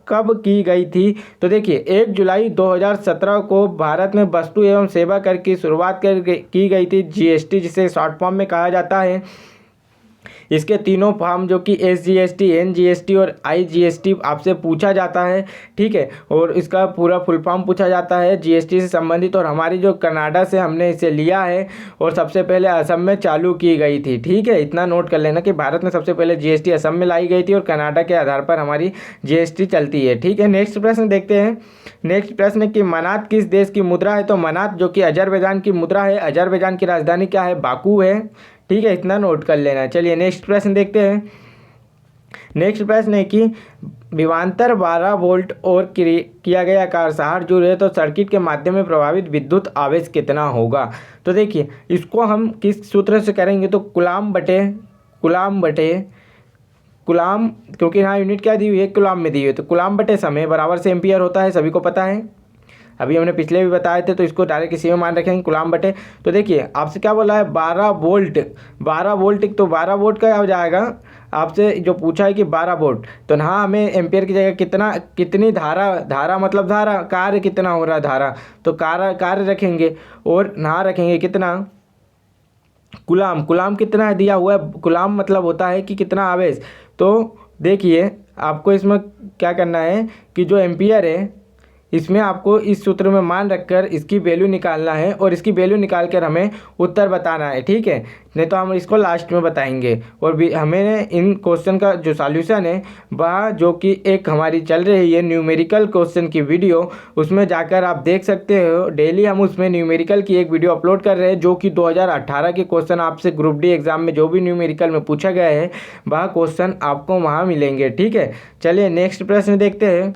कब की गई थी, तो देखिए 1 जुलाई 2017 को भारत में वस्तु एवं सेवा कर की शुरुआत की गई थी, जीएसटी जिसे शॉर्ट फॉर्म में कहा जाता है। इसके तीनों फॉर्म जो कि एसजीएसटी, एनजीएसटी और आईजीएसटी आपसे पूछा जाता है, ठीक है, और इसका पूरा फुल फॉर्म पूछा जाता है जीएसटी से संबंधित। और हमारी जो कनाडा से हमने इसे लिया है और सबसे पहले असम में चालू की गई थी, ठीक है। इतना नोट कर लेना कि भारत में सबसे पहले जीएसटी असम में लाई गई थी और कनाडा के आधार पर हमारी जीएसटी चलती है, ठीक है। नेक्स्ट प्रश्न देखते हैं। नेक्स्ट प्रश्न कि मनात किस देश की मुद्रा है, तो मनात जो कि अजरबैजान की मुद्रा है, अजरबैजान की राजधानी क्या है, बाकू है, ठीक है, इतना नोट कर लेना। चलिए नेक्स्ट प्रश्न देखते हैं। नेक्स्ट प्रश्न है कि विभवांतर 12 वोल्ट और किया गया आकार 60 जूल है, तो सर्किट के माध्यम में प्रभावित विद्युत आवेश कितना होगा, तो देखिए इसको हम किस सूत्र से करेंगे, तो कुलाम, क्योंकि यहाँ यूनिट क्या दी हुई है, कुलाम में दी हुई है, तो कुलाम बटे समय बराबर से एम्पियर होता है, सभी को पता है, अभी हमने पिछले भी बताए थे, तो इसको डायरेक्ट इसी में मान रखेंगे कुलाम बटे। तो देखिए आपसे क्या बोला है 12 वोल्ट, तो 12 वोल्ट का हो जाएगा, आपसे जो पूछा है कि 12 वोल्ट, तो यहाँ हमें एम्पियर की जगह कितनी धारा मतलब धारा, कार्य कितना हो रहा है धारा, तो कार्य रखेंगे, और यहाँ रखेंगे कितना, कुलाम कितना है दिया हुआ है, कुलाम मतलब होता है कि कितना आवेश। तो देखिए आपको इसमें क्या करना है कि जो एम्पियर है इसमें आपको इस सूत्र में मान रखकर इसकी वैल्यू निकालना है, और इसकी वैल्यू निकाल कर हमें उत्तर बताना है, ठीक है, नहीं तो हम इसको लास्ट में बताएंगे। और भी हमें इन क्वेश्चन का जो सॉल्यूशन है वह जो कि एक हमारी चल रही है न्यूमेरिकल क्वेश्चन की वीडियो, उसमें जाकर आप देख सकते हो, डेली हम उसमें न्यूमेरिकल की एक वीडियो अपलोड कर रहे हैं, जो कि 2018 के क्वेश्चन आपसे ग्रुप डी एग्जाम में जो भी न्यूमेरिकल में पूछा गया है वह क्वेश्चन आपको वहाँ मिलेंगे, ठीक है। चलिए नेक्स्ट प्रश्न देखते हैं।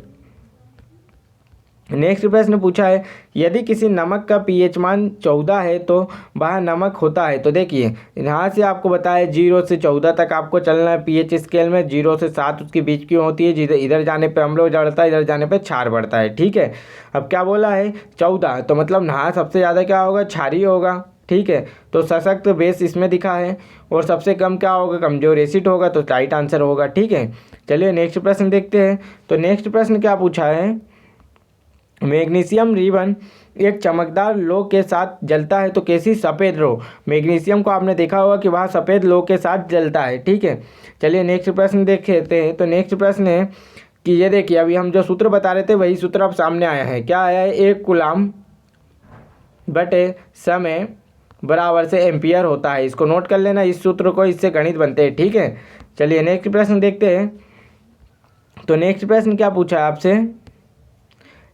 नेक्स्ट प्रश्न पूछा है यदि किसी नमक का पीएच मान 14 है तो वह नमक होता है, तो देखिए यहाँ से आपको बताया 0 से 14 तक आपको चलना है पीएच स्केल में, 0 से 7 उसके बीच की होती है, जिधर इधर जाने पे अम्ल बढ़ता है, इधर जाने पे क्षार बढ़ता है, ठीक है। अब क्या बोला है 14, तो मतलब यहाँ सबसे ज़्यादा क्या होगा, क्षारीय होगा, ठीक है, तो सशक्त बेस इसमें दिखा है, और सबसे कम क्या होगा, कमजोर एसिड होगा, तो राइट आंसर होगा, ठीक है। चलिए नेक्स्ट प्रश्न देखते हैं। तो नेक्स्ट प्रश्न क्या पूछा है, मैग्नीशियम रिबन एक चमकदार लोह के साथ जलता है, तो कैसी, सफ़ेद लोह, मैग्नीशियम को आपने देखा होगा कि वह सफ़ेद लोह के साथ जलता है, ठीक है। चलिए नेक्स्ट प्रश्न देख लेते हैं। तो नेक्स्ट प्रश्न है कि ये देखिए अभी हम जो सूत्र बता रहे थे वही सूत्र अब सामने आया है, क्या आया है, 1 कूलम बटे समय बराबर से एम्पियर होता है, इसको नोट कर लेना इस सूत्र को, इससे गणित बनते हैं, ठीक है। चलिए नेक्स्ट प्रश्न देखते हैं। तो नेक्स्ट प्रश्न क्या पूछा है आपसे,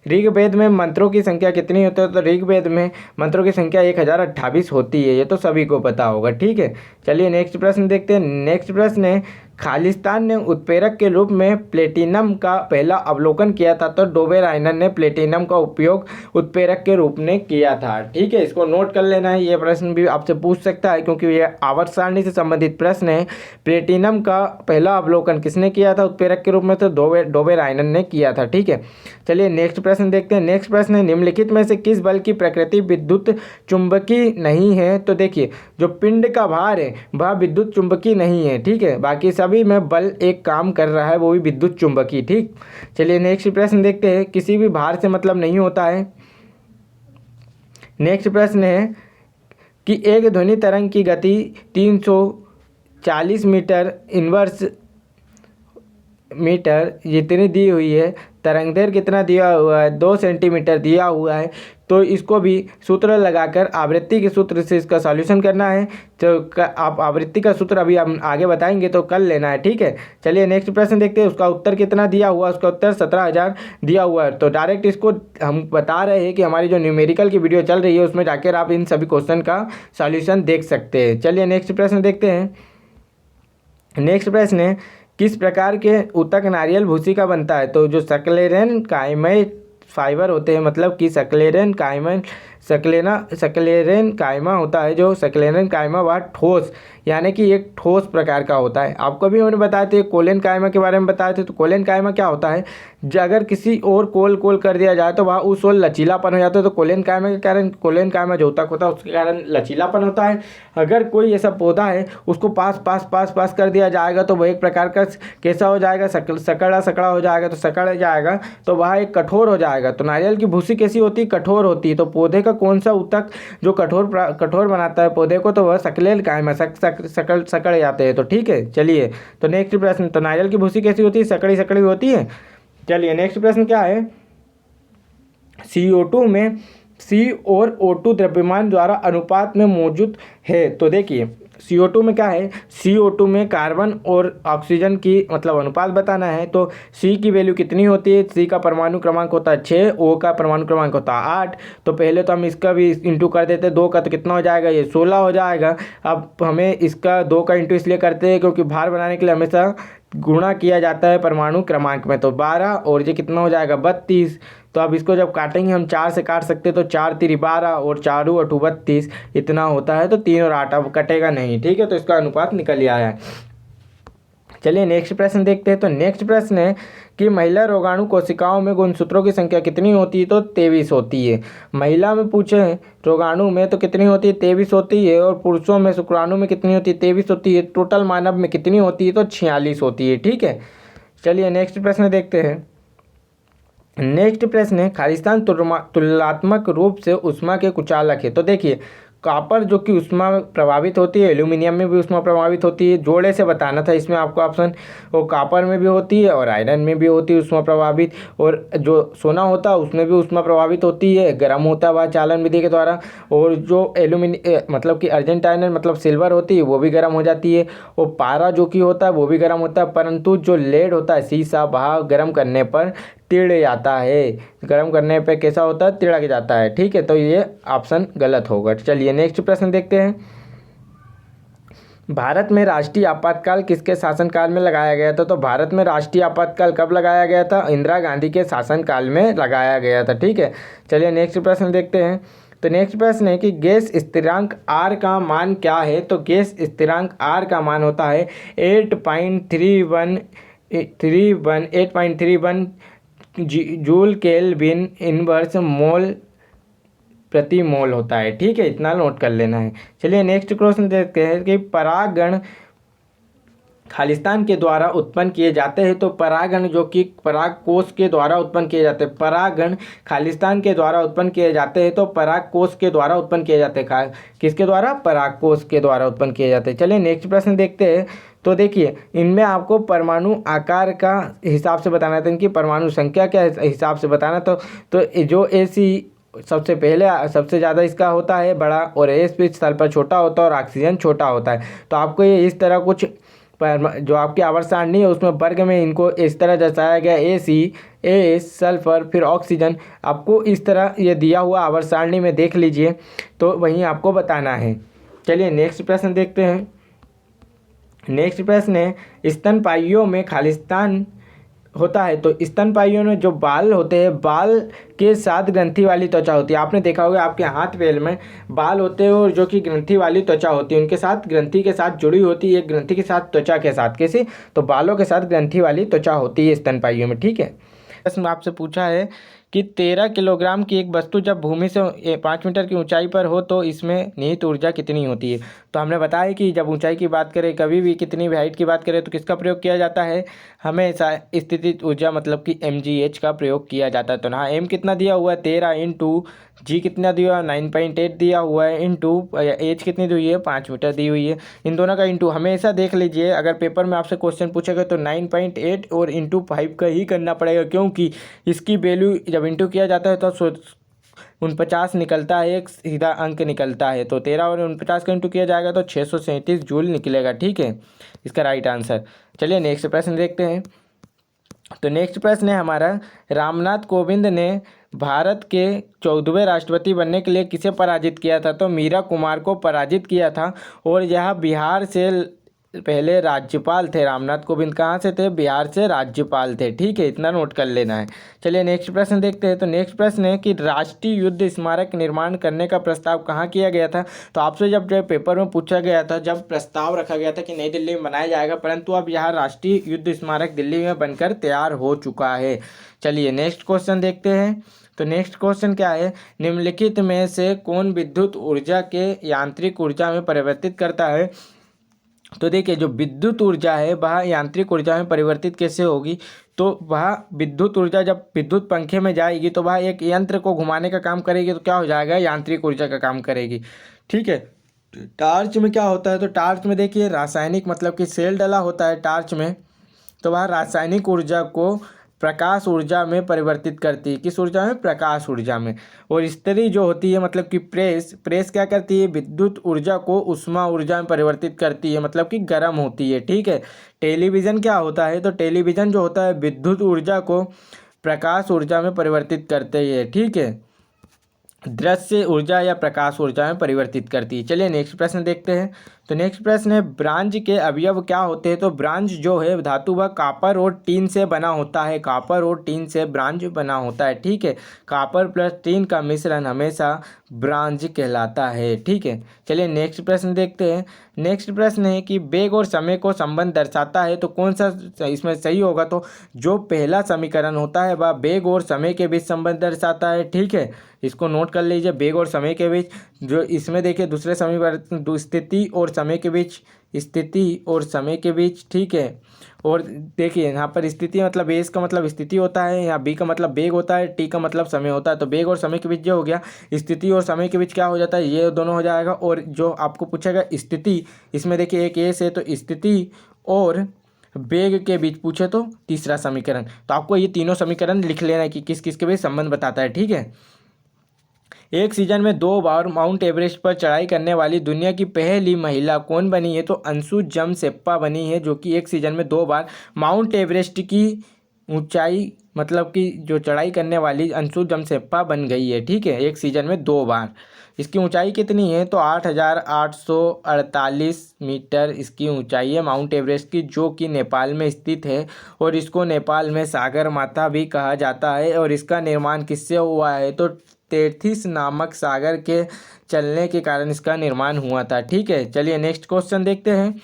ऋग्वेद में मंत्रों की संख्या कितनी होती है, तो ऋग्वेद में मंत्रों की संख्या 1028 होती है, ये तो सभी को पता होगा, ठीक है। चलिए नेक्स्ट प्रश्न देखते हैं। नेक्स्ट प्रश्न है खालिस्तान ने उत्प्रेरक के रूप में प्लेटिनम का पहला अवलोकन किया था, तो डोबेराइनर ने प्लेटिनम का उपयोग उत्प्रेरक के रूप में किया था। ठीक है, इसको नोट कर लेना है, ये प्रश्न भी आपसे पूछ सकता है क्योंकि ये आवर्त सारणी से संबंधित प्रश्न है। प्लेटिनम का पहला अवलोकन किसने किया था उत्प्रेरक के रूप में? तो डोबेराइनर ने किया था। ठीक है, चलिए नेक्स्ट प्रश्न देखते हैं। नेक्स्ट प्रश्न है, निम्नलिखित में से किस बल की प्रकृति विद्युत चुंबकीय नहीं है? तो देखिए, जो पिंड का भार है वह विद्युत चुंबकीय नहीं है। ठीक है, बाकी सभी में बल एक काम कर रहा है, वो भी विद्युत चुंबकीय। ठीक, चलिए नेक्स्ट प्रश्न देखते हैं। किसी भी भार से मतलब नहीं होता है। नेक्स्ट प्रश्न है कि एक ध्वनि तरंग की गति 340 मीटर इनवर्स मीटर जितनी दी हुई है, तरंगदैर्घ्य कितना दिया हुआ है? 2 सेंटीमीटर दिया हुआ है। तो इसको भी सूत्र लगाकर आवृत्ति के सूत्र से इसका सॉल्यूशन करना है। तो आप आवृत्ति का सूत्र अभी हम आगे बताएंगे, तो कर लेना है। ठीक है, चलिए नेक्स्ट प्रश्न देखते हैं। उसका उत्तर कितना दिया हुआ? उसका उत्तर 17,000 दिया हुआ है। तो डायरेक्ट इसको हम बता रहे हैं कि हमारी जो न्यूमेरिकल की वीडियो चल रही है उसमें जाकर आप इन सभी क्वेश्चन का सॉल्यूशन देख सकते हैं। चलिए नेक्स्ट प्रश्न देखते हैं। नेक्स्ट प्रश्न है, किस प्रकार के ऊतक नारियल भूसी का बनता है? तो जो सक्लेरन कायमे फाइबर होते हैं, मतलब कि सक्लेरन कायमा होता है, जो सक्लेरन कायमा वह ठोस यानी कि एक ठोस प्रकार का होता है। आपको भी मैंने बताया था कोलेन कायमा के बारे में बताए थे। तो कोलेन कायमा क्या होता है? अगर किसी और कोल कर दिया जाए तो वह उस ओर लचीलापन हो जाता है। तो कोलेन कायमा के कारण, कोलेन कायमा जो ऊतक होता है उसके कारण लचीलापन होता है। अगर कोई ऐसा पौधा है उसको पास कर दिया जाएगा तो वह एक प्रकार का कैसा हो जाएगा? सकड़ा हो जाएगा। तो सकड़ जाएगा तो वह एक कठोर हो जाएगा। तो नारियल की भूसी कैसी होती है? कठोर होती है। तो पौधे का कौन सा ऊतक जो कठोर बनाता है पौधे को? तो वह सक्लेल कायमा, सकड़ जाते हैं। तो ठीक है, चलिए तो नेक्स्ट प्रश्न, तो नारियल की भूसी कैसी होती है? सकड़ी होती है। चलिए नेक्स्ट प्रश्न क्या है? CO2 में C और O2 द्रव्यमान द्वारा अनुपात में मौजूद है। तो देखिए CO2 में क्या है? CO2 में कार्बन और ऑक्सीजन की मतलब अनुपात बताना है। तो C की वैल्यू कितनी होती है? C का परमाणु क्रमांक होता है 6, O का परमाणु क्रमांक होता है 8। तो पहले तो हम इसका भी इंटू कर देते हैं, 2 का तो कितना हो जाएगा? ये 16 हो जाएगा। अब हमें इसका 2 का इंटू इसलिए करते हैं क्योंकि भार बनाने के लिए हमेशा गुणा किया जाता है परमाणु क्रमांक में। तो 12 और ये कितना हो जाएगा? 32। तो अब इसको जब काटेंगे हम 4 से काट सकते हैं। तो 4 तिरी 12 और 4 8 32 इतना होता है। तो 3 और 8 अब कटेगा नहीं। ठीक है, तो इसका अनुपात निकल ही आया है। चलिए नेक्स्ट प्रश्न देखते हैं। तो नेक्स्ट प्रश्न है कि महिला रोगाणु कोशिकाओं में गुणसूत्रों की संख्या कितनी होती है? तो 23 होती है। महिला में पूछे रोगाणु में तो कितनी होती है? 23 होती है। और पुरुषों में शुक्राणु में कितनी होती है? 23 होती है। टोटल मानव में कितनी होती है? तो 46 होती है। ठीक है, चलिए नेक्स्ट प्रश्न देखते हैं। नेक्स्ट प्रश्न है, खालिस्तान तुलनात्मक रूप से ऊष्मा के कुचालक है। तो देखिए कॉपर जो कि ऊष्मा प्रभावित होती है, एल्यूमिनियम में भी ऊष्मा प्रभावित होती है। जोड़े से बताना था इसमें आपको ऑप्शन। वो कॉपर में भी होती है और आयरन में भी होती है ऊष्मा प्रभावित। और जो सोना होता है उसमें भी ऊष्मा प्रभावित होती है, गर्म होता है वह चालन विधि के द्वारा। और जो मतलब कि अर्जेंटाइन मतलब सिल्वर होती है वो भी गर्म हो जाती है। और पारा जो कि होता है वो भी गर्म होता है। परंतु जो लेड होता है शीशा वह गर्म करने पर तिड़ जाता है। गर्म करने पे कैसा होता है? तिड़क जाता है। ठीक है, तो ये ऑप्शन गलत होगा। चलिए नेक्स्ट प्रश्न देखते हैं। भारत में राष्ट्रीय आपातकाल किसके शासनकाल में लगाया गया था? तो भारत में राष्ट्रीय आपातकाल कब लगाया गया था? इंदिरा गांधी के शासनकाल में लगाया गया था। ठीक है, चलिए नेक्स्ट प्रश्न देखते हैं। तो नेक्स्ट प्रश्न है कि गैस स्थिरांक R का मान क्या है? तो गैस स्थिरांक R का मान होता है 8.31 जूल केल्विन इनवर्स मोल प्रति मोल होता है। ठीक है, इतना नोट कर लेना है। चलिए नेक्स्ट क्वेश्चन देखते हैं कि परागण खालिस्तान के द्वारा उत्पन्न किए जाते हैं। तो परागण जो कि पराग कोष के द्वारा उत्पन्न किए जाते हैं। परागण खालिस्तान के द्वारा उत्पन्न किए जाते हैं। तो पराग कोष के द्वारा उत्पन्न किए जाते हैं। किसके द्वारा? पराग कोष के द्वारा उत्पन्न किए जाते हैं। चलिए नेक्स्ट प्रश्न देखते हैं। तो देखिए इनमें आपको परमाणु आकार का हिसाब से बताना था, इनकी परमाणु संख्या क्या हिसाब से बताना। तो जो AC सबसे पहले सबसे ज़्यादा इसका होता है बड़ा, और AsP स्थल पर छोटा होता है और ऑक्सीजन छोटा होता है। तो आपको ये इस तरह कुछ जो आपकी आवर्त सारणी है उसमें वर्ग में इनको इस तरह दर्शाया गया। AC, AS सल्फर फिर ऑक्सीजन, आपको इस तरह ये दिया हुआ आवर्त सारणी में देख लीजिए, तो वहीं आपको बताना है। चलिए नेक्स्ट प्रश्न देखते हैं। नेक्स्ट प्रश्न है, स्तनपाइयों में खालिस्तान होता है तो स्तनपाइयों में जो बाल होते हैं, बाल के साथ ग्रंथि वाली त्वचा होती है। आपने देखा होगा आपके हाथ पैर में बाल होते हैं और जो कि ग्रंथि वाली त्वचा होती है, उनके साथ ग्रंथि के साथ जुड़ी होती है, एक ग्रंथि के साथ त्वचा के साथ, कैसे, तो बालों के साथ ग्रंथि वाली त्वचा होती है स्तनपाइयों में। ठीक है, प्रश्न आपसे पूछा है कि 13 किलोग्राम की एक वस्तु जब भूमि से 5 मीटर की ऊंचाई पर हो तो इसमें निहित ऊर्जा कितनी होती है। तो हमने बताया कि जब ऊंचाई की बात करें, कभी भी कितनी भी हाइट की बात करें, तो किसका प्रयोग किया जाता है, हमेशा स्थितिज ऊर्जा मतलब कि mgh का प्रयोग किया जाता है। तो ना m कितना दिया हुआ है 13 इंटू जी कितना दिया हुआ है 9.8 दिया हुआ है इंटू एच कितनी दी हुई है 5 मीटर दी हुई है। इन दोनों का इंटू हमेशा देख लीजिए, अगर पेपर में आपसे क्वेश्चन पूछेगा तो 9.8 और इंटू 5 का ही करना पड़ेगा, क्योंकि इसकी वैल्यू जब इंटू किया जाता है तो 49 निकलता है, एक सीधा अंक निकलता है। तो 13 और 49 का इंटू किया जाएगा तो 637 जूल निकलेगा। ठीक है, इसका राइट आंसर। चलिए नेक्स्ट प्रश्न देखते हैं। तो नेक्स्ट प्रश्न है हमारा, रामनाथ कोविंद ने भारत के 14वें राष्ट्रपति बनने के लिए किसे पराजित किया था। तो मीरा कुमार को पराजित किया था, और यह बिहार से पहले राज्यपाल थे। रामनाथ कोविंद कहाँ से थे, बिहार से राज्यपाल थे। ठीक है, इतना नोट कर लेना है। चलिए नेक्स्ट प्रश्न देखते हैं। तो नेक्स्ट प्रश्न है कि राष्ट्रीय युद्ध स्मारक निर्माण करने का प्रस्ताव कहाँ किया गया था। तो आपसे जब पेपर में पूछा गया था, जब प्रस्ताव रखा गया था कि नई दिल्ली में बनाया जाएगा, परंतु अब यह राष्ट्रीय युद्ध स्मारक दिल्ली में बनकर तैयार हो चुका है। चलिए नेक्स्ट क्वेश्चन देखते हैं। तो नेक्स्ट क्वेश्चन क्या है, निम्नलिखित में से कौन विद्युत ऊर्जा के यांत्रिक ऊर्जा में परिवर्तित करता है। तो देखिए, जो विद्युत ऊर्जा है वह यांत्रिक ऊर्जा में परिवर्तित कैसे होगी। तो वह विद्युत ऊर्जा जब विद्युत पंखे में जाएगी तो वह एक यंत्र को घुमाने का काम करेगी, तो क्या हो जाएगा, यांत्रिक ऊर्जा का काम करेगी। ठीक है, टार्च में क्या होता है, तो टार्च में देखिए रासायनिक मतलब कि सेल डला होता है टार्च में, तो वह रासायनिक ऊर्जा को प्रकाश ऊर्जा में परिवर्तित करती है। किस ऊर्जा में, प्रकाश ऊर्जा में। और स्त्री जो होती है मतलब कि प्रेस क्या करती है, विद्युत ऊर्जा को ऊष्मा ऊर्जा में परिवर्तित करती है, मतलब कि गर्म होती है। ठीक है, टेलीविज़न क्या होता है, तो टेलीविज़न जो होता है विद्युत ऊर्जा को प्रकाश ऊर्जा में परिवर्तित करते हैं। ठीक है, दृश्य ऊर्जा या प्रकाश ऊर्जा में परिवर्तित करती है। चलिए नेक्स्ट प्रश्न देखते हैं। तो नेक्स्ट प्रश्न है, ब्रांज के अवयव क्या होते हैं। तो ब्रांज जो है धातु वह कापर और टीन से बना होता है, कापर और टीन से ब्रांज बना होता है। ठीक है, कापर प्लस टीन का मिश्रण हमेशा ब्रांज कहलाता है। ठीक है, चलिए नेक्स्ट प्रश्न देखते हैं। नेक्स्ट प्रश्न है कि वेग और समय को संबंध दर्शाता है, तो कौन सा इसमें सही होगा। तो जो पहला समीकरण होता है वह वेग और समय के बीच संबंध दर्शाता है। ठीक है, इसको नोट कर लीजिए, वेग और समय के बीच। जो इसमें देखिए दूसरे समीकरण स्थिति और समय के बीच, स्थिति और समय के बीच। ठीक है, और देखिए यहाँ पर स्थिति मतलब एस का मतलब स्थिति होता है, यहाँ बी का मतलब वेग होता है, टी का मतलब समय होता है। तो वेग और समय के बीच जो हो गया, स्थिति और समय के बीच क्या हो जाता है, ये दोनों हो जाएगा। और जो आपको पूछेगा स्थिति, इसमें देखिए एक एस है, तो स्थिति और वेग के बीच पूछे तो तीसरा समीकरण। तो आपको ये तीनों समीकरण लिख लेना है कि किस किस के बीच संबंध बताता है। ठीक है, एक सीजन में 2 बार माउंट एवरेस्ट पर चढ़ाई करने वाली दुनिया की पहली महिला कौन बनी है। तो अंशु जमसेप्पा बनी है, जो कि एक सीजन में 2 बार माउंट एवरेस्ट की ऊंचाई मतलब कि जो चढ़ाई करने वाली अंशु जमसेप्पा बन गई है। ठीक है, एक सीजन में 2 बार। इसकी ऊंचाई कितनी है, तो 8,848 मीटर इसकी ऊंचाई है माउंट एवरेस्ट की, जो कि नेपाल में स्थित है। और इसको नेपाल में सागर माता भी कहा जाता है। और इसका निर्माण किससे हुआ है, तो तेथिस नामक सागर के चलने के कारण इसका निर्माण हुआ था। ठीक है, चलिए नेक्स्ट क्वेश्चन देखते हैं।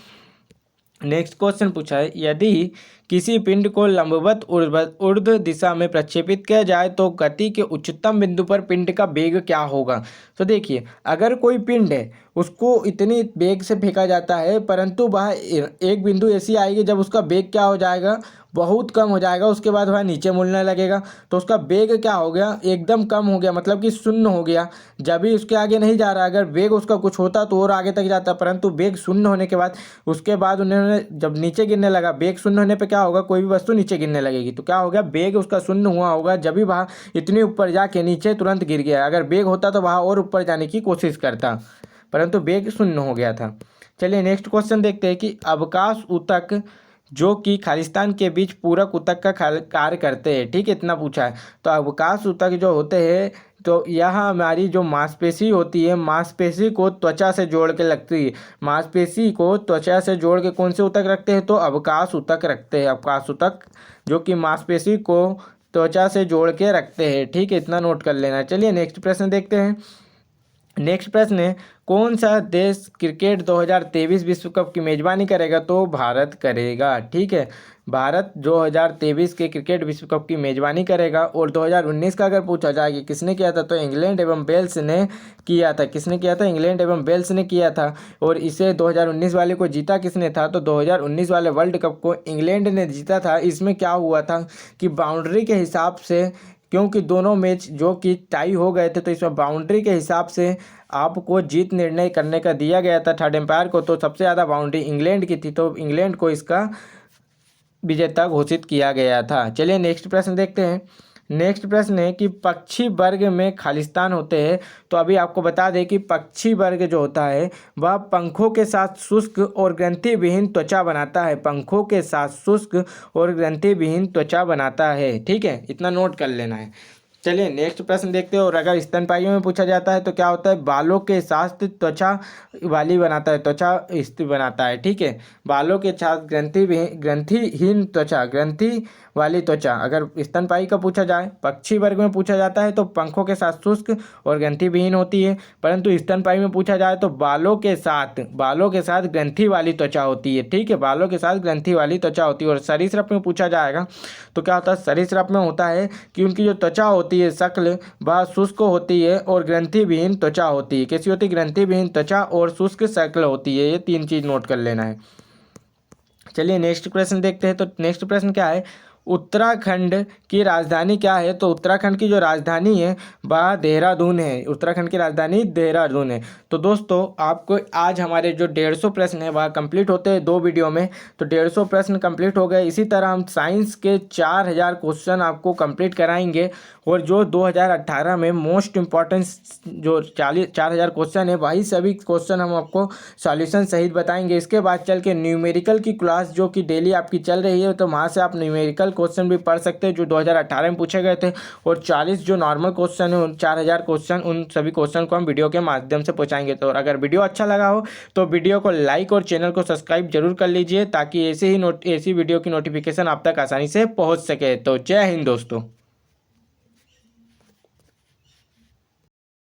नेक्स्ट क्वेश्चन पूछा है, यदि किसी पिंड को लंबवत ऊर्ध्व दिशा में प्रक्षेपित किया जाए तो गति के उच्चतम बिंदु पर पिंड का वेग क्या होगा। तो देखिए, अगर कोई पिंड है उसको इतनी वेग से फेंका जाता है, परंतु वह एक बिंदु ऐसी आएगी जब उसका वेग क्या हो जाएगा, बहुत कम हो जाएगा, उसके बाद वह नीचे मुड़ने लगेगा। तो उसका वेग क्या हो गया, एकदम कम हो गया, मतलब कि शून्य हो गया। जब भी उसके आगे नहीं जा रहा, अगर वेग उसका कुछ होता तो और आगे तक जाता, परंतु वेग शून्य होने के बाद उसके बाद उन्होंने जब नीचे गिरने लगा, वेग शून्य होने पे क्या होगा, कोई भी वस्तु नीचे गिरने लगेगी। तो क्या हो गया, वेग उसका शून्य हुआ होगा जब भी वह इतनी ऊपर जाके नीचे तुरंत गिर गया। अगर वेग होता तो वह और ऊपर जाने की कोशिश करता, परंतु वेग शून्य हो गया था। चलिए नेक्स्ट क्वेश्चन देखते हैं कि अवकाश ऊतक जो कि खालिस्तान के बीच पूरक ऊतक का कार्य करते हैं। ठीक है, इतना पूछा है। तो अवकाश ऊतक जो होते हैं तो यह हमारी जो मांसपेशी होती है, मांसपेशी को त्वचा से जोड़ के लगती है। मांसपेशी को त्वचा से जोड़ के कौन से ऊतक रखते हैं? तो अवकाश ऊतक रखते हैं। अवकाश ऊतक जो कि मांसपेशी को त्वचा से जोड़ के रखते हैं। ठीक है, इतना नोट कर लेना। चलिए नेक्स्ट प्रश्न देखते हैं। नेक्स्ट प्रश्न है, कौन सा देश क्रिकेट 2023 विश्व कप की मेजबानी करेगा? तो भारत करेगा। ठीक है, भारत 2023 के क्रिकेट विश्व कप की मेजबानी करेगा। और 2019 का अगर पूछा जाए कि किसने किया था, तो इंग्लैंड एवं वेल्स ने किया था। किसने किया था? इंग्लैंड एवं वेल्स ने किया था। और इसे 2019 वाले को जीता किसने था? तो 2019 वाले वर्ल्ड कप को इंग्लैंड ने जीता था। इसमें क्या हुआ था कि बाउंड्री के हिसाब से, क्योंकि दोनों मैच जो कि टाई हो गए थे, तो इसमें बाउंड्री के हिसाब से आपको जीत निर्णय करने का दिया गया था थर्ड एम्पायर को। तो सबसे ज़्यादा बाउंड्री इंग्लैंड की थी, तो इंग्लैंड को इसका विजेता घोषित किया गया था। चलिए नेक्स्ट प्रश्न देखते हैं। नेक्स्ट प्रश्न है कि पक्षी वर्ग में खालिस्तान होते हैं। तो अभी आपको बता दें कि पक्षी वर्ग जो होता है वह पंखों के साथ शुष्क और ग्रंथि विहीन त्वचा बनाता है। पंखों के साथ शुष्क और ग्रंथि विहीन त्वचा बनाता है। ठीक है, इतना नोट कर लेना है। चलिए नेक्स्ट प्रश्न देखते हैं। और अगर स्तनपायियों में पूछा जाता है तो क्या होता है? बालों के साथ त्वचा वाली बनाता है, त्वचा स्थिर बनाता है। ठीक है, बालों के साथ ग्रंथिहीन त्वचा, ग्रंथि वाली त्वचा। अगर स्तनपायी का पूछा जाए, पक्षी वर्ग में पूछा जाता है तो पंखों के साथ शुष्क और ग्रंथि विहीन होती है। परंतु स्तनपायी में पूछा जाए तो बालों के साथ ग्रंथि वाली त्वचा होती है। ठीक है, बालों के साथ ग्रंथि वाली त्वचा होती है। और सरीसृप में पूछा जाएगा तो क्या होता है? सरीसृप में होता है कि उनकी जो त्वचा होती है, शक्ल, वह शुष्क होती है और ग्रंथि विहीन त्वचा होती है। कैसी होती है? ग्रंथि विहीन त्वचा और शुष्क शक्ल होती है। ये तीन चीज नोट कर लेना है। चलिए नेक्स्ट प्रश्न देखते हैं। तो नेक्स्ट प्रश्न क्या है? उत्तराखंड की राजधानी क्या है? तो उत्तराखंड की जो राजधानी है वह देहरादून है। उत्तराखंड की राजधानी देहरादून है। तो दोस्तों आपको आज हमारे जो 150 प्रश्न है वह कंप्लीट होते हैं 2 वीडियो में। तो 150 प्रश्न कंप्लीट हो गए। इसी तरह हम साइंस के 4000 क्वेश्चन आपको कंप्लीट कराएंगे। और जो 2018 में मोस्ट इम्पॉर्टेंस जो 4000 क्वेश्चन है, वही सभी क्वेश्चन हम आपको सॉल्यूशन सहित बताएंगे। इसके बाद चल के न्यूमेरिकल की क्लास जो कि डेली आपकी चल रही है, तो वहाँ से आप न्यूमेरिकल क्वेश्चन भी पढ़ सकते हैं जो 2018 में पूछे गए थे। और 40 जो नॉर्मल क्वेश्चन है, उन 4000 क्वेश्चन, उन सभी क्वेश्चन को हम वीडियो के माध्यम से पहुँचाएंगे। तो अगर वीडियो अच्छा लगा हो तो वीडियो को लाइक और चैनल को सब्सक्राइब जरूर कर लीजिए, ताकि ऐसी वीडियो की नोटिफिकेशन आप तक आसानी से पहुँच सके। तो जय हिंद दोस्तों।